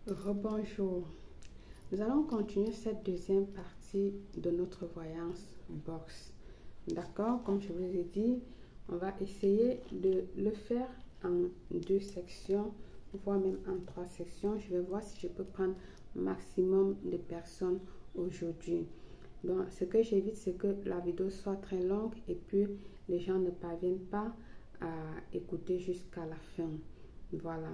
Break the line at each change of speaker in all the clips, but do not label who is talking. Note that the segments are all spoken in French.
Rebonjour. Nous allons continuer cette deuxième partie de notre voyance box. D'accord? Comme je vous ai dit, on va essayer de le faire en 2 sections, voire même en 3 sections. Je vais voir si je peux prendre maximum de personnes aujourd'hui. Donc, ce que j'évite, c'est que la vidéo soit très longue et puis les gens ne parviennent pas à écouter jusqu'à la fin. Voilà.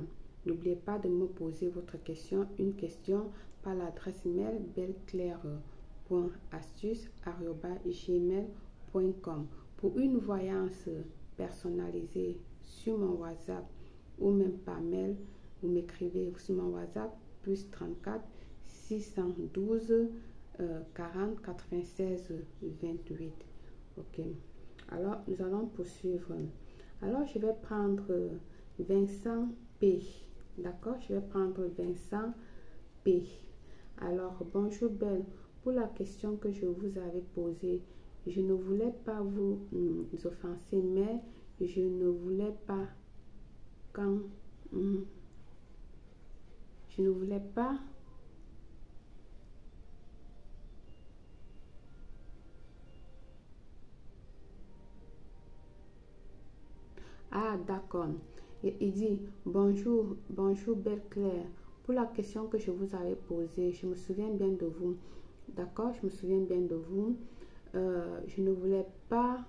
N'oubliez pas de me poser votre question, une question par l'adresse email belleclaire.astuce@gmail.com. Pour une voyance personnalisée sur mon WhatsApp ou même par mail, vous m'écrivez sur mon WhatsApp plus 34 612 40 96 28. Ok. Alors, nous allons poursuivre. Alors, je vais prendre Vincent P. D'accord, je vais prendre Vincent P. Alors, bonjour Belle. Pour la question que je vous avais posée, je ne voulais pas vous offenser, mais je ne voulais pas je ne voulais pas d'accord. Et il dit bonjour Belle Claire. Pour la question que je vous avais posée, je me souviens bien de vous. D'accord, je me souviens bien de vous. Je ne voulais pas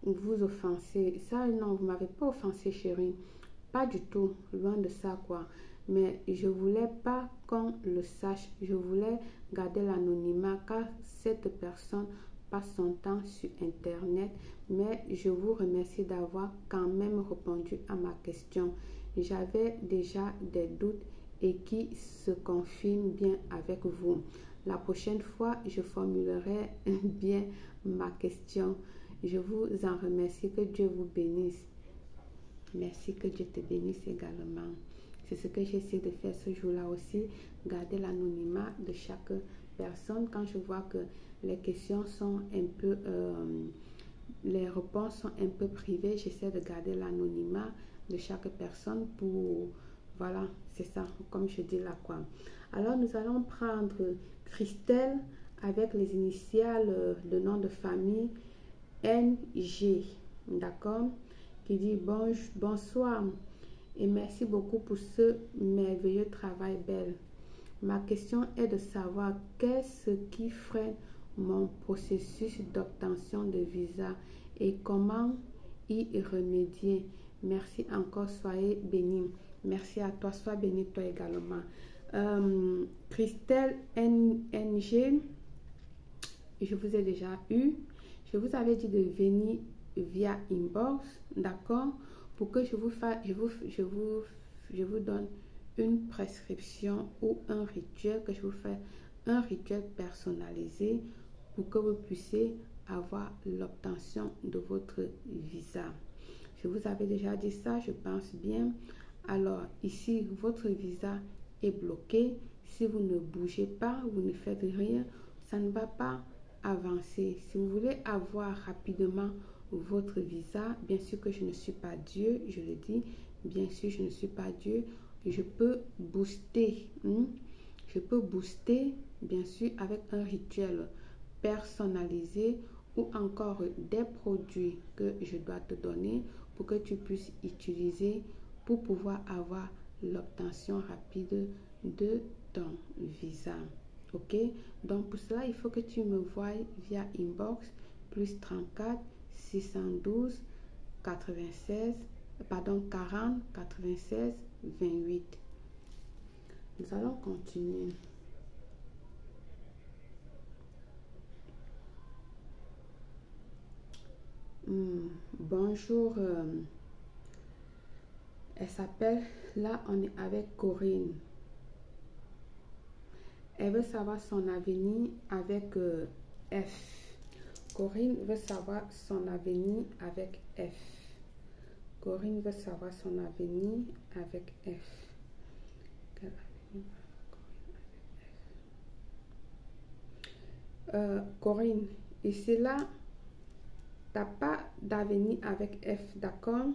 vous offenser. Ça, non, vous m'avez pas offensé, chérie. Pas du tout, loin de ça, quoi. Mais je voulais pas qu'on le sache. Je voulais garder l'anonymat car cette personne passe son temps sur Internet. Mais je vous remercie d'avoir quand même répondu à ma question. J'avais déjà des doutes et qui se confirment bien avec vous. La prochaine fois, je formulerai bien ma question. Je vous en remercie. Que Dieu vous bénisse. Merci, que Dieu te bénisse également. C'est ce que j'essaie de faire ce jour-là aussi, garder l'anonymat de chaque personne. Quand je vois que les questions sont un peu, les réponses sont un peu privées, j'essaie de garder l'anonymat de chaque personne pour, voilà, c'est ça, comme je dis là, quoi. Alors, nous allons prendre Christelle avec les initiales de nom de famille NG, d'accord, qui dit bonsoir et merci beaucoup pour ce merveilleux travail, Belle. Ma question est de savoir qu'est-ce qui freine mon processus d'obtention de visa et comment y remédier. Merci encore, soyez bénis. Merci à toi, sois béni toi également. Christelle NG, je vous ai déjà eu. Je vous avais dit de venir via inbox, d'accord, pour que je vous donne une prescription ou un rituel, que je vous fasse un rituel personnalisé pour que vous puissiez avoir l'obtention de votre visa. Je vous avais déjà dit ça, je pense bien. Alors ici, votre visa est bloqué. Si vous ne bougez pas, vous ne faites rien, ça ne va pas avancer. Si vous voulez avoir rapidement votre visa, bien sûr que je ne suis pas Dieu, je le dis, bien sûr je ne suis pas Dieu, je peux booster, je peux booster bien sûr avec un rituel personnalisé ou encore des produits que je dois te donner pour que tu puisses utiliser pour pouvoir avoir l'obtention rapide de ton visa. Ok, donc pour cela il faut que tu me voies via inbox plus 34 612 96 40 96 28. Nous allons continuer. Bonjour, elle s'appelle, là on est avec Corinne. Elle veut savoir son avenir avec F. Corinne veut savoir son avenir avec F. Corinne veut savoir son avenir avec F. Quel avenir Corinne avec F? Corinne, ici là, tu n'as pas d'avenir avec F, d'accord?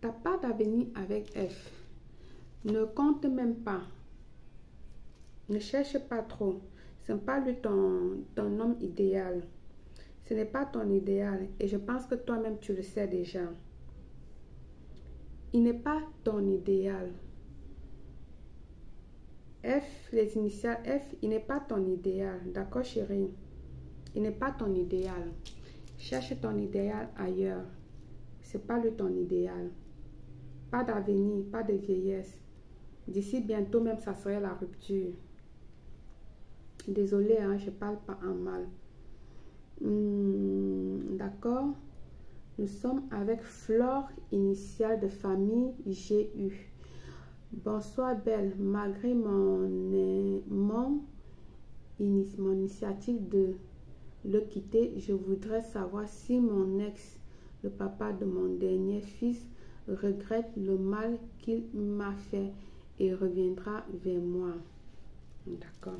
Tu n'as pas d'avenir avec F. Ne compte même pas. Ne cherche pas trop. Ce n'est pas lui ton homme idéal. Ce n'est pas ton idéal. Et je pense que toi-même, tu le sais déjà. Il n'est pas ton idéal. F, les initiales F, il n'est pas ton idéal. D'accord, chérie? Il n'est pas ton idéal. Cherche ton idéal ailleurs. Ce n'est pas lui ton idéal. Pas d'avenir, pas de vieillesse. D'ici bientôt même, ça serait la rupture. Désolée, hein, je parle pas en mal. D'accord. Nous sommes avec Flore, initiale de famille GU. Bonsoir Belle. Malgré mon initiative de le quitter, je voudrais savoir si mon ex, le papa de mon dernier fils, regrette le mal qu'il m'a fait et reviendra vers moi. D'accord.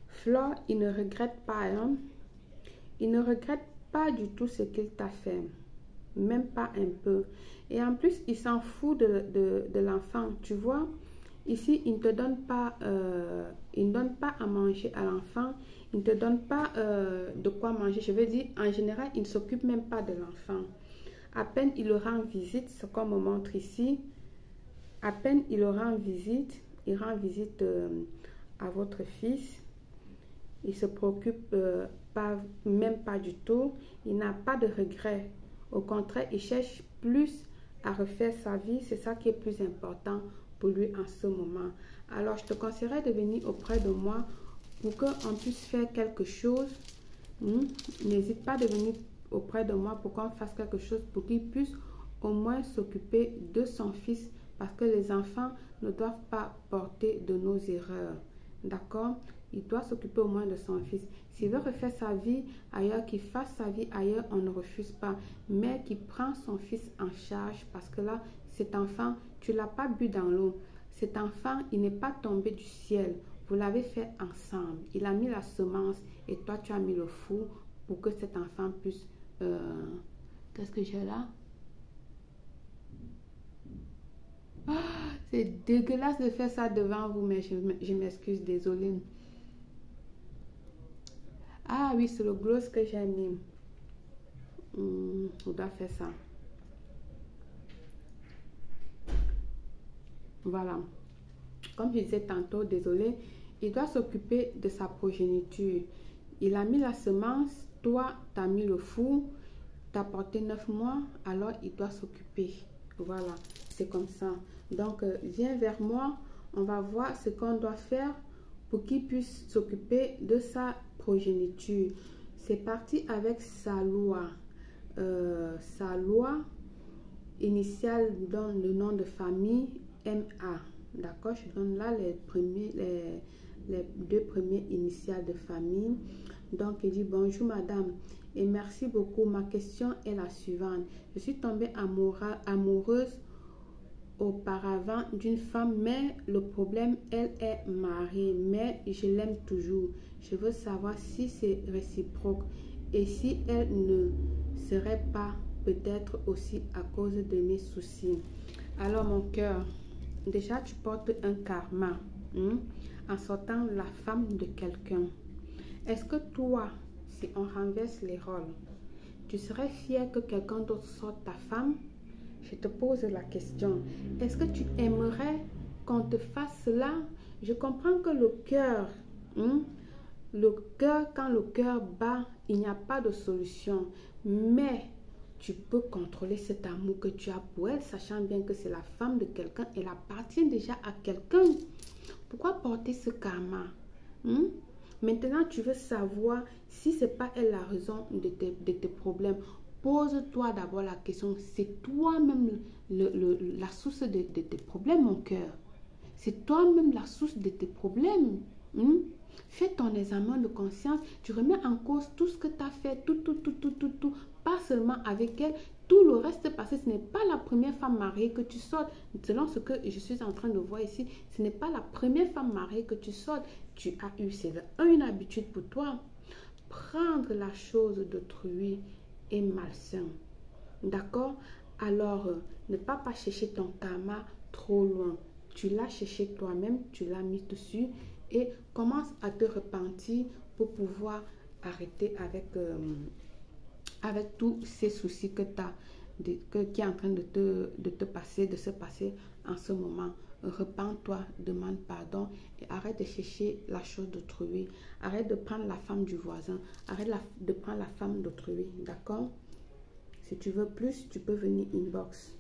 Flore, il ne regrette pas, hein? Il ne regrette pas du tout ce qu'il t'a fait, même pas un peu. Et en plus, il s'en fout de l'enfant, tu vois. Ici, il ne te donne pas, il ne donne pas à manger à l'enfant, il ne te donne pas de quoi manger. Je veux dire, en général, il ne s'occupe même pas de l'enfant. À peine il le rend visite, ce qu'on me montre ici, à peine il le rend visite, il rend visite à votre fils. Il se préoccupe même pas du tout. Il n'a pas de regret. Au contraire, il cherche plus à refaire sa vie. C'est ça qui est plus important pour lui en ce moment. Alors, je te conseillerais de venir auprès de moi pour qu'on puisse faire quelque chose. N'hésite pas de venir auprès de moi pour qu'on fasse quelque chose pour qu'il puisse au moins s'occuper de son fils, parce que les enfants ne doivent pas porter de nos erreurs. D'accord? Il doit s'occuper au moins de son fils. S'il veut refaire sa vie ailleurs, qu'il fasse sa vie ailleurs, on ne refuse pas. Mais qu'il prend son fils en charge, parce que là, cet enfant, tu ne l'as pas bu dans l'eau. Cet enfant, il n'est pas tombé du ciel. Vous l'avez fait ensemble. Il a mis la semence et toi, tu as mis le four pour que cet enfant puisse... Qu'est-ce que j'ai là? C'est dégueulasse de faire ça devant vous, mais je m'excuse, désolée. Ah oui, c'est le gloss que j'ai mis. On doit faire ça. Voilà. Comme je disais tantôt, désolé, il doit s'occuper de sa progéniture. Il a mis la semence, toi, tu as mis le four, tu as porté 9 mois, alors il doit s'occuper. Voilà, c'est comme ça. Donc, viens vers moi, on va voir ce qu'on doit faire pour qu'il puisse s'occuper de sa progéniture. C'est parti avec sa loi. Sa loi initiale donne le nom de famille MA. D'accord, je donne là les deux premiers initiales de famille. Donc, il dit: bonjour madame et merci beaucoup. Ma question est la suivante. Je suis tombée amoureuse auparavant d'une femme, mais le problème, elle est mariée, mais je l'aime toujours. Je veux savoir si c'est réciproque et si elle ne serait pas peut-être aussi à cause de mes soucis. Alors mon cœur, déjà tu portes un karma en sortant la femme de quelqu'un. Est-ce que toi, si on renverse les rôles, tu serais fier que quelqu'un d'autre sorte ta femme? Je te pose la question. Est-ce que tu aimerais qu'on te fasse cela? Je comprends que le cœur, quand le cœur bat, il n'y a pas de solution. Mais tu peux contrôler cet amour que tu as pour elle, sachant bien que c'est la femme de quelqu'un. Elle appartient déjà à quelqu'un. Pourquoi porter ce karma? Maintenant, tu veux savoir si ce n'est pas elle la raison de tes problèmes. Pose-toi d'abord la question, c'est toi-même la source de tes problèmes, mon cœur. C'est toi-même la source de tes problèmes. Fais ton examen de conscience, tu remets en cause tout ce que tu as fait, tout. Pas seulement avec elle, tout le reste passé. Ce n'est pas la première femme mariée que tu sortes. Selon ce que je suis en train de voir ici, ce n'est pas la première femme mariée que tu sortes. Tu as eu, c'est une habitude pour toi. Prendre la chose d'autrui est malsain. D'accord? Alors, ne pas chercher ton karma trop loin. Tu l'as cherché toi-même, tu l'as mis dessus et commence à te repentir pour pouvoir arrêter avec tous ces soucis que tu as, qui est en train de se passer en ce moment. Repens-toi, demande pardon et arrête de chercher la chose d'autrui. Arrête de prendre la femme du voisin. Arrête de prendre la femme d'autrui. D'accord? Si tu veux plus, tu peux venir inbox.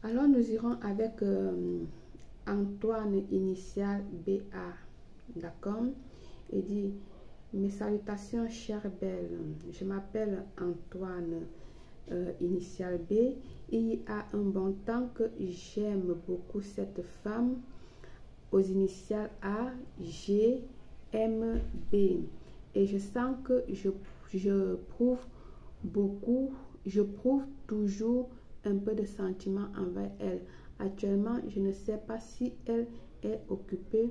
Alors, nous irons avec Antoine, initial BA. D'accord? Il dit, mes salutations, chère belle. Je m'appelle Antoine, initial B. Il y a un bon temps que j'aime beaucoup cette femme aux initiales A, G, M, B. Et je sens que je prouve toujours un peu de sentiment envers elle. Actuellement, je ne sais pas si elle est occupée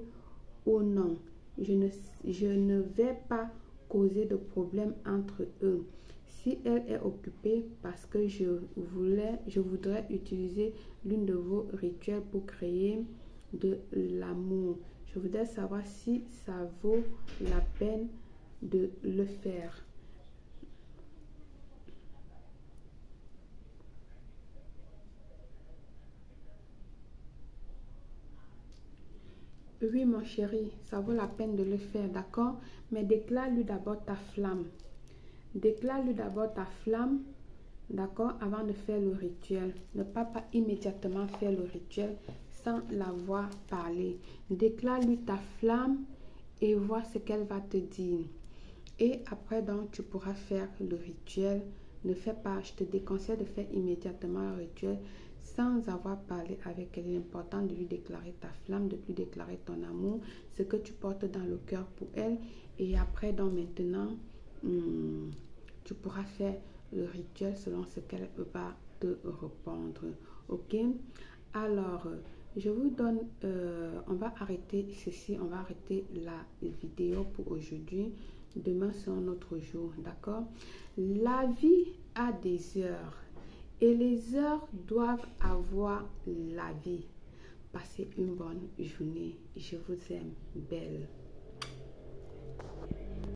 ou non. Je ne vais pas causer de problème entre eux. Si elle est occupée, parce que je voudrais utiliser l'une de vos rituels pour créer de l'amour. Je voudrais savoir si ça vaut la peine de le faire. Oui, mon chéri, ça vaut la peine de le faire, d'accord? Mais déclare-lui d'abord ta flamme. Déclare-lui d'abord ta flamme, d'accord, avant de faire le rituel. Ne pas immédiatement faire le rituel sans l'avoir parlé. Déclare-lui ta flamme et vois ce qu'elle va te dire. Et après, donc, tu pourras faire le rituel. Ne fais pas, je te déconseille de faire immédiatement le rituel sans avoir parlé avec elle. Il est important de lui déclarer ta flamme, de lui déclarer ton amour, ce que tu portes dans le cœur pour elle. Et après, donc, maintenant, tu pourras faire le rituel selon ce qu'elle va te répondre. Ok? Alors, je vous donne, on va arrêter ceci, on va arrêter la vidéo pour aujourd'hui. Demain, c'est un autre jour, d'accord? La vie a des heures et les heures doivent avoir la vie. Passez une bonne journée. Je vous aime, belle.